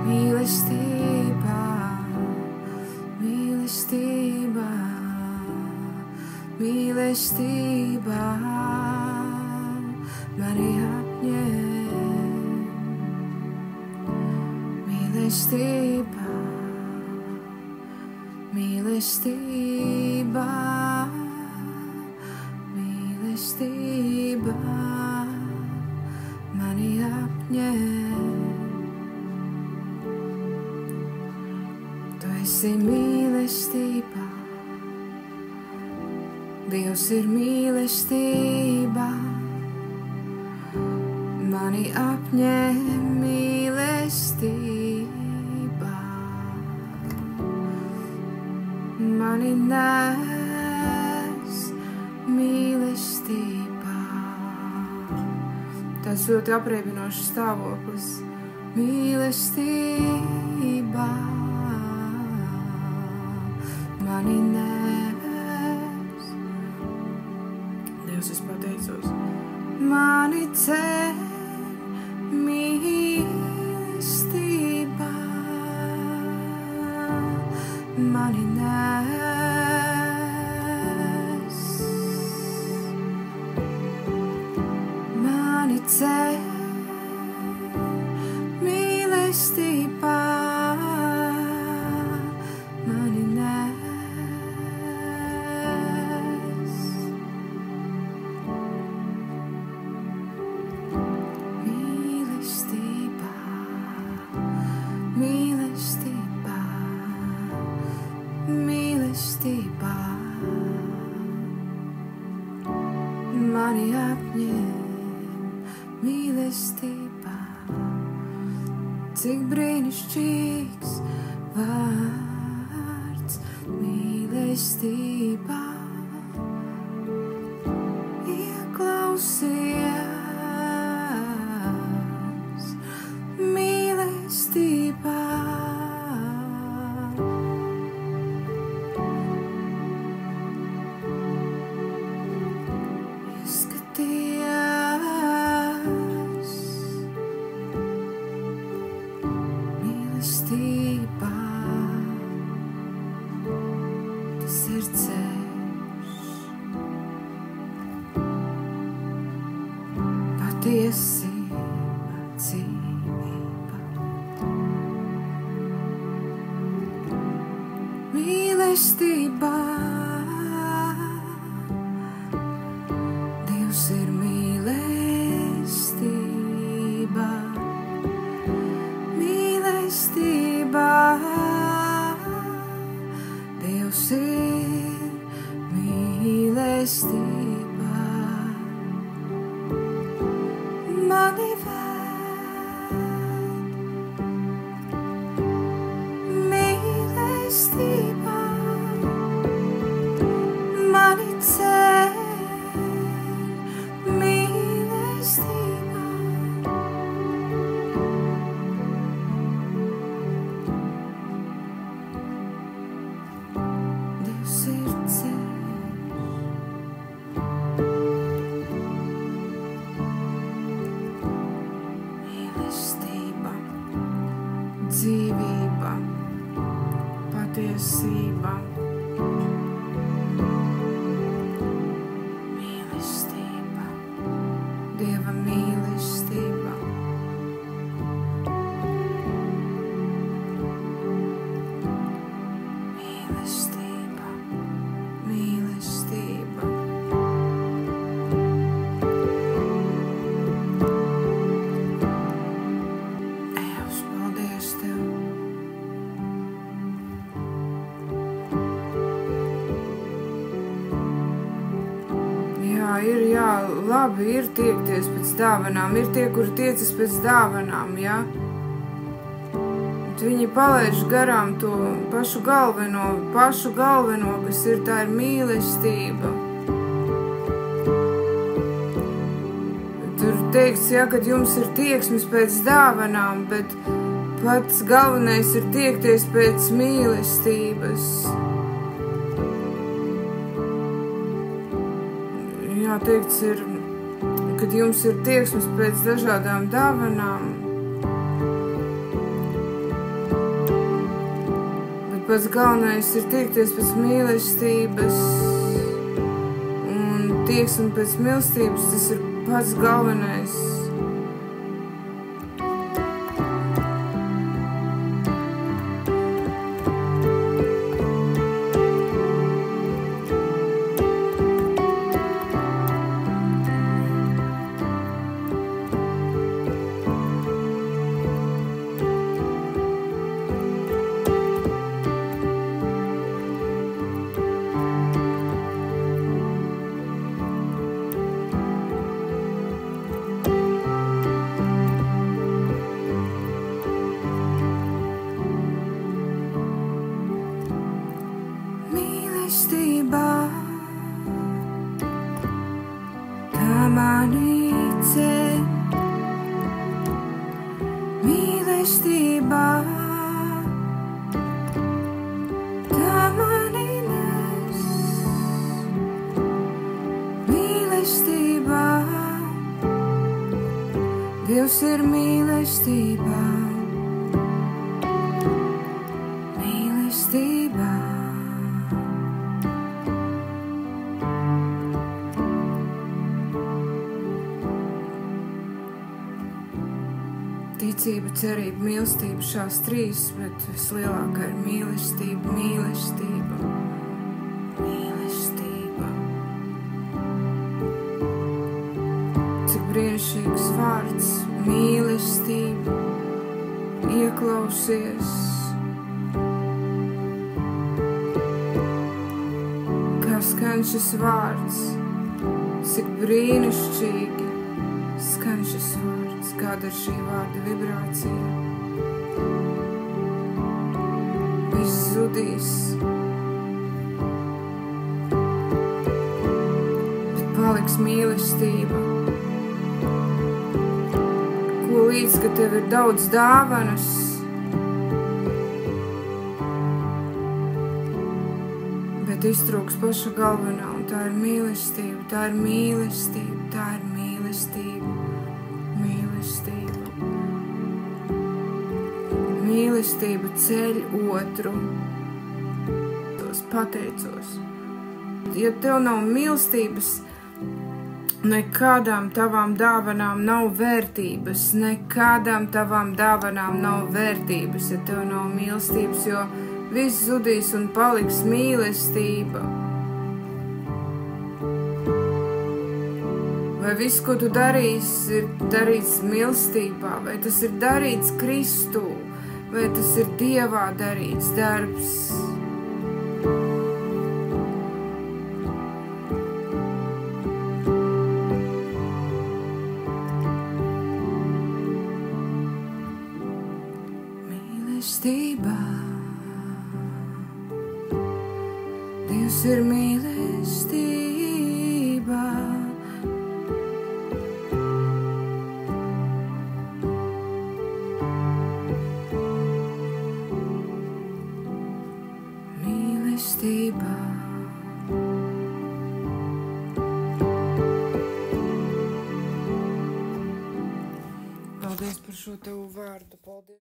mīlestība, mīlestība, mīlestība, mani apņem. Mīlestība, mīlestība, mīlestība, mani apņem. Tu esi mīlestība, Dievs ir mīlestība, mani apņem mīlestība, mani nes mīlestība. Tas ļoti apreibinošs stāvoklis. Mīlestība mani nes. Dievs, es pateicos. Mani ceļ mīlestība, mani nes. Mani ceļ mīlestība, mani nes. Mīlestība, mīlestība, mīlestība, mani apņem mīlestība. Cik brīnišķīgs vārds mīlestība, ieklausies mīlestībā. Ieskaties mīlestībā, tas ir ceļš, patiesība, dzīvība. Mīlestībā, Dievs ir mīlestība. Mīlestība, Dievs ir mīlestība. Mani ved mīlestībā, mani ceļ mīlestībā. Dievs ir ceļš, mīlestība, dzīvība, patiesība. Mīlestība, Dieva mīlestība. Mīlestība, mīlestība. Dievs, paldies Tev. Labi ir tiekties pēc dāvanām, ir tie, kuri tiecas pēc dāvanām, ja? Bet viņi palaiž garām to pašu galveno, kas ir, tā ir mīlestība. Tur teikts, ja, kad jums ir tieksmes pēc dāvanām, bet pats galvenais ir tiekties pēc mīlestības. Jā, teikts ir, kad jums ir tieksmes pēc dažādām dāvanām, bet pats galvenais ir tiekties pēc mīlestības, un tieksme pēc mīlestības, tas ir pats galvenais. Mīlestībā, tā mani ceļ, mīlestībā, tā mani nes, mīlestībā, Dievs ir mīlestībā, mīlestībā. Ticība, cerība, mīlestība, šās trīs, bet vislielākā ir mīlestība, mīlestība, mīlestība. Cik brīnišķīgs vārds, mīlestība, ieklausies. Kā skan šis vārds, cik brīnišķīgi skan šis vārds. Kāda ir šī vārda vibrācija? Viss zudīs, bet paliks mīlestība. Ko līdz, ka tev ir daudz dāvanas, bet iztrūks paša galvenā, un tā ir mīlestība, tā ir mīlestība, tā ir mīlestība. Mīlestība. Mīlestība ceļ otru. Tos pateicos. Ja tev nav mīlestības, nekādām tavām dāvanām nav vērtības, nekādām tavām dāvanām nav vērtības, ja tev nav mīlestības, jo viss zudīs un paliks mīlestība. Vai viss, ko tu darīsi, ir darīts mīlestībā, vai tas ir darīts Kristū, vai tas ir Dievā darīts darbs. Mīlestībā, Dievs ir mīlestībā. Mīlestībā. Paldies par šo tavu vārdu. Paldies.